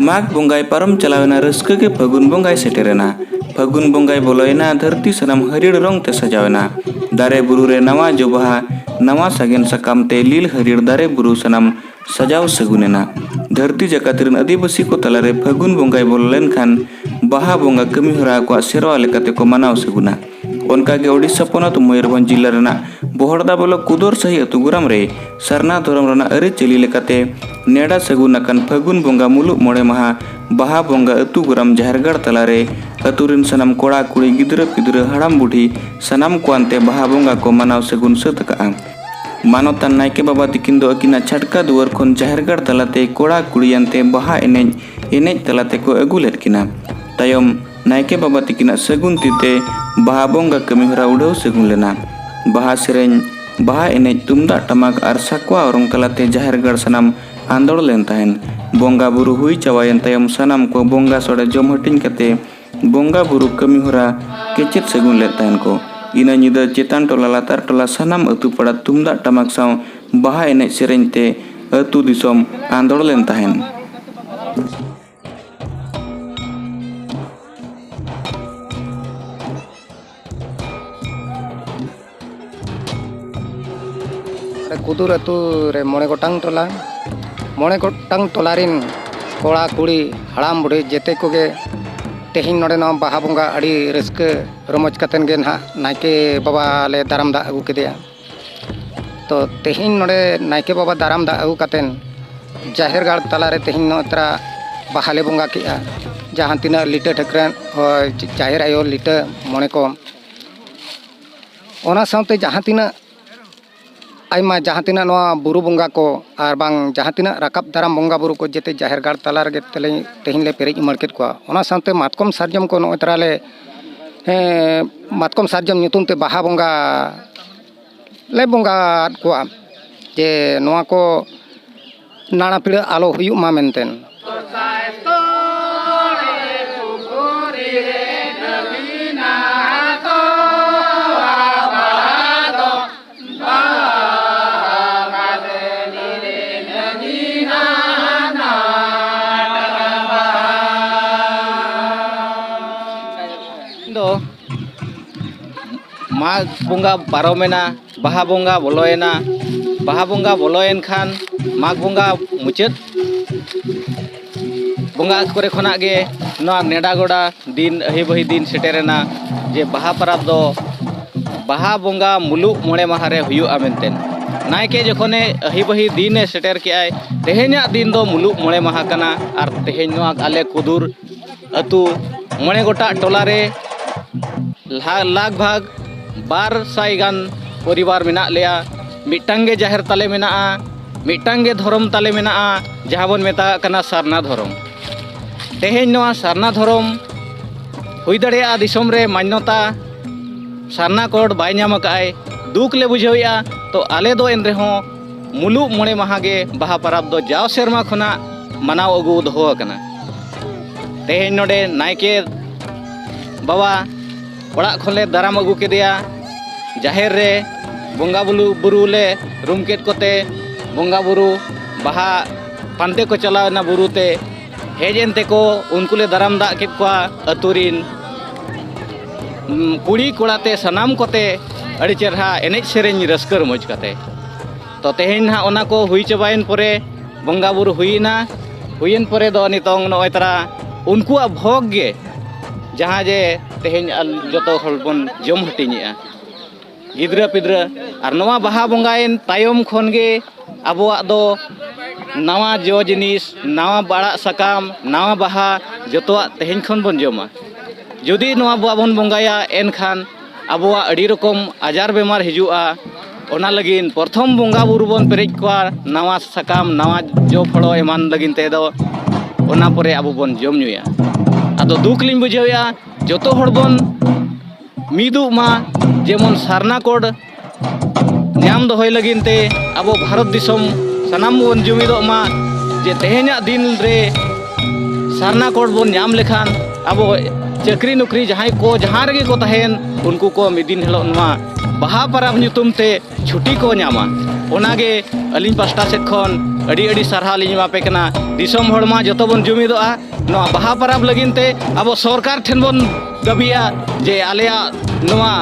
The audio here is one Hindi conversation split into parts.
माघ बंगाई परम चलावेना रस्क के फगुन बंगाई सेटेरेना फगुन बंगाई बोलोयना धरती सनम हरियर रंग ते सजावेना दारे बुरु रे नवा जो बहा नवा सागेन सकाम ते लील हरियर दारे बुरु सनम सजाव सगुनेना धरती जकातिरन आदिवासी को तलारे फगुन बंगाई बोलेन खान बाहा बंगा कमी हरा को सेरवा लेकाते को मनाव सगुना उनकागे ओडिशा पोनत मयूरभंज जिला रेना बोहड़दा बोलो कुदोर सही अतुगुराम रे सरना धरम रना अरे चली लेकाते नेड़ा सगुनाकन फगुन बंगा मुलुक मोड़े महा बाहा बंगा अतुगुराम जहरगढ़ तलारे अतुरिन सनाम कोड़ा कुड़ी गिद्र पिद्र हड़ाम बुढ़ी सनाम कोआनते बाहा बंगा को मनाव सगुन सतका मानवतान नायके बाबा तिकिन दो अकिना छटका दुआर खन जहरगढ़ तलाते कोड़ा कुड़ियानते बाहा एनेज तलाते को अगु लेद किना तायम नायके बाबा तिकिना सगुन तीते बाहा बंगा कमी हरा उड़ाव सगुन लेना बाहा सेरें बाहा एनेज तुमदा टमाक आर साकवा औरंग तलाते जहरगढ़ सनाम आंदोड़ लेन ताहेन बंगा बुरु हुई चावायन तायम सनाम को बंगा सोड़े जम हटिंग कते बंगा बुरु कमी हरा केचेत सगुन लेत ताहेन को इना निदा चेतान टोला लातार टोला सनाम अतु पड़ा तुमदा टमाक साव बाहा एनेज सेरें ते अतु दिसोम आंदोड़ लेन ताहेन कुदूर अतु रे मोणे गोटांग टोलारिन कोड़ा कुड़ी हड़ाम बुढ़ी जेते कोगे तेहिं नोडे नवा बाहा बंगा अड़ी रस्क रमोज कतेन गे ना नायके बाबा ले दाराम दा अगु केदेया तो तेहिं नोडे नायके बाबा दाराम दा अगु कतेन जाहिरगढ़ तलारे तेहिं नोत्रा बाहाले बंगा किया जहाँ तिना लिटा ठकरन जाहिर आयो लिटा मोणे को ओना साउते जहाँ तिना आयमा जहाँ तिना नवा बुरु बंगा को आर बांग जहाँ तिना राकाब दाराम बंगा बुरु को जेते जाहिरगढ़ तला रे तेहिं ले पेरेज मार्केट को ओना साउते मातकम सारजम को नो तराले मातकम सारजम ᱧᱩᱛᱩᱢ ते बाहा बंगा ले बंगा को जे नवा को नाना पीड़ा आलो हुयु मा मेनतेन माघ बंगा पारोमेना बाहा बंगा बोलोयन खान माघ बंगा मुचाद बंगा करे खना गे नवा नेडा गोड़ा दिन अहिबही दिन सेटेरेना जे बाहा परब दो बाहा बंगा मुलुक मोड़े माहारे हुयुआ मेनतेन नायके जखने अहिबही दिन सेटेर के आय तेहेन्या दिन दो मुलुक मोड़े माहा कना आर तेहेन नवा आले कुदूर अतु मोड़े गोटा टोलारे लाग भाग 200 गान परिवार मेना लेया मिटांगे जाहिर ताले मेना मिटांगे धर्म ताले मेना जहाँ बन मेता कना सरना धर्म तेहेन नवा सरना धर्म हुई दड़िया दिसोम रे मान्यता सरना कोड बाय नाम काय दुख ले बुझाविया तो आले दो एन रेहो मुलुक मोड़े माहागे बाहा परब दो जाव सेरमा खना मनाव अगु दोहो कना तेहेन नोडे नायके बाबा ओड़ा खोले दाराम अगु केदेया जाहिर रे बंगा बुरु ले रूम केट कोते बंगा बुरु बाहा पानते को चलावना बुरुते हेजेनते को उनको ले दाराम दा केट को अतुरिन कुड़ी कोड़ाते सनाम कोते अड़ी चेरहा एनेज सेरेñ रस्कर मौज कते तो तेहेन हा ओना को हुई चबायन परे बंगा बुरु हुईन परे दो नितोंग नय तरा उनको भोग गे जहाँ जे तेहेन जतो हल बन जम हटिनिया गिद्रा पिद्रा और नवा बाहा बंगायन तायम खनगे आबोआ दो नवा जो जिनिस नवा बाड़ा सकाम नवा बाहा जतोआ तेहेन खन बन जमा जुदी नवा बाबन बंगाया एनखान आबोआ अड़ी रकम आजार बेमार हिजुआ ओना लगिन प्रथम बंगा बुरु बन पेरेज कोआ नवा सकाम नवा जो फड़ो एमान लगिन ते दो ओना परे आबो बन जम नुया आदो दुख लिन बुझाविया जतो हड़ बन मिदु मा जेमन सारना कोड नाम दोहय लगिन ते आबो भारत दिसम सनाम बन जुमिदो मा जे तेहेन्या दिन रे सारना कोड बन नाम लेखान आबो चाकरी नौकरी जहां को जहां रगे को तहेन उनको को मिदिन हेलो नवा बाहा परब ᱧᱩᱛᱩᱢ ते छुट्टी को नामा ओनागे अलिन पास्टा सेट खन अड़ी अड़ी सारहाव लिᱧ एमापे कना दिसोम हड़ मा जतो बन जुमिदोआ नोआ बाहा परब लगिनते अब सरकार ठेन बन दाबिया जे आलेया नोआ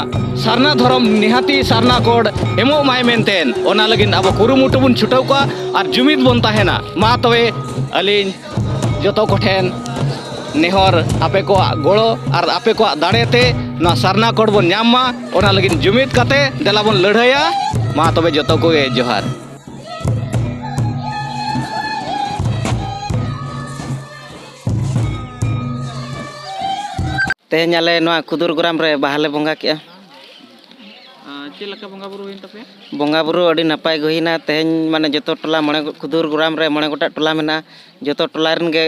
सारना धर्म निहाती सारना कोड एमो माय मेनतेन ओना लगिन अब कुरुमुटु बन छुटाव को और जुमिद बन ताहेना मा तबे अलिन जतो कोठेन नेहर आपे को गोड़ो और आपे को दाड़ेते ना सारना कोड बन नाम मा ओना लगिन जुमिद कते देला बन लड़ाया मा तबे जतो को जोहार। तेहन आले नोआ कुदुरग्राम रे बाहाले बंगा के चेक लका बंगा बुरु होइन तपे बंगा बुरु अड़ी नपाय गहिना तेहन माने जतो टोला मणे कुदुरग्राम रे मणे गोटा टोला मेना जतो टोला रन गे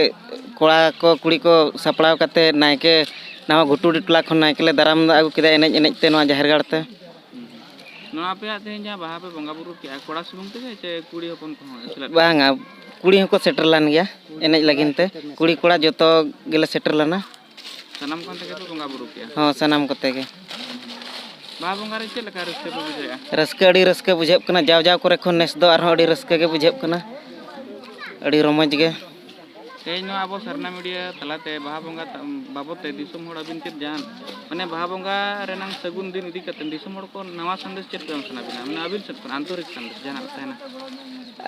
कोड़ा को कुड़ी को सपड़ाव कते नायके नावा घुटुडी टोला खन नायके ले दाराम आगु केदा एनेज एनेज ते नोआ जाहेर गाड़ते नोआ पे तेहन जा बाहा पे बंगा बुरु के कोड़ा सुमुंग ते चे कुड़ी होपन को बांगा कुड़ी हको सेटर लान गया एनेज लगिन ते कुड़ी कोड़ा जतो गेले सेटर लाना सनम कोन तके बंगा बुरु के हां सनाम कते गे बाहा बंगा रे चेक लका रस्ते पे बुझाया रस्के अड़ी रस्के बुझेब कना जाव जाव करे खन नेस दो आरो अड़ी रस्के गे बुझेब कना अड़ी रोमज गे तेज नो अब सरना मीडिया तलाते बाहा बंगा बाबते दिसम होड़ अबिन चेक जान माने बाहा बंगा रेनांग सगुन दिन इदी कते दिसम होड़ को नवा संदेश चेक पे सना बिना माने अबिन सत आंतरिक संदेश जाना तहना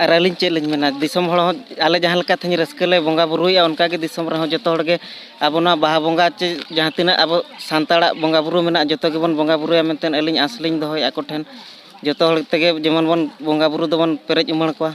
और अलिन चेक लिन मेना दिसम होड़ आले जहां लका थनी रस्के ले बंगा बुरुया उनका गे दिसम रहो जतो होड़ गे अब ना बाहा बंगा चे जहां तिना अब सांताड़ा बंगा बुरु मेना जतो गे बन बंगा बुरुया मेनतेन अलिन आसलिन दोहय आको ठेन जतो होड़ तेगे जेमन बन बंगा बुरु दो बन Perez उमण कोआ।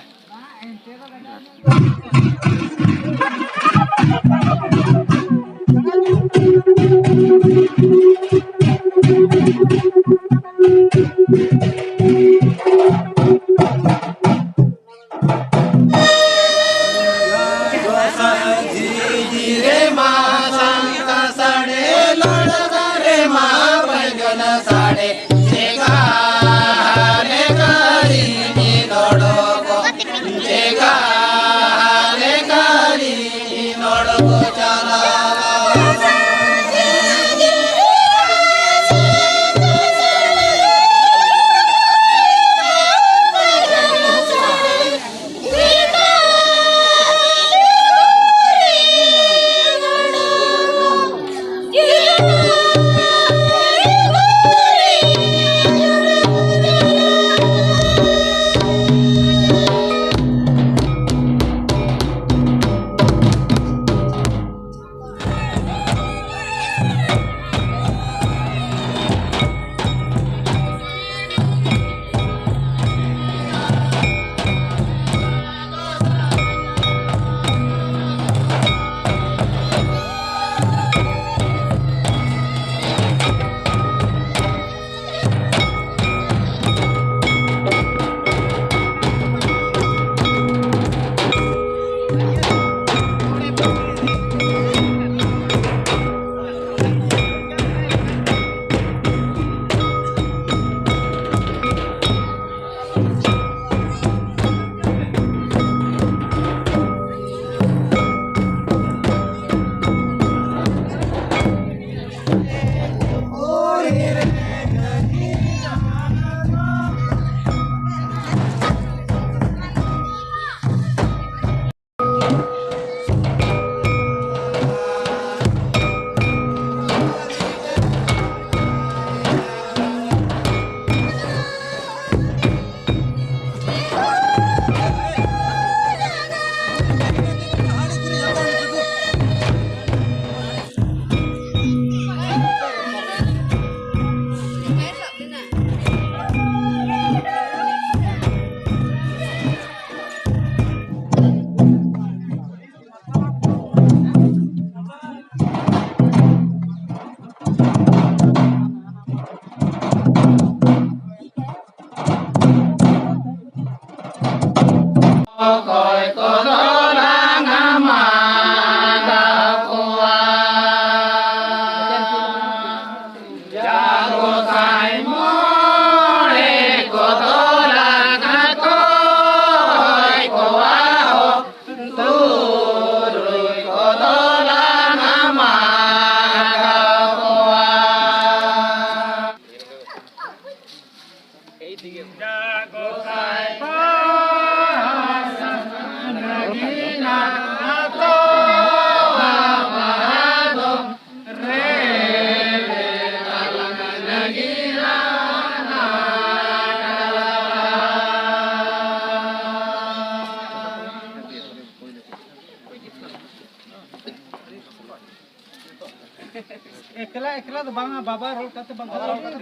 ekla do banga baba rol kate banga rol kate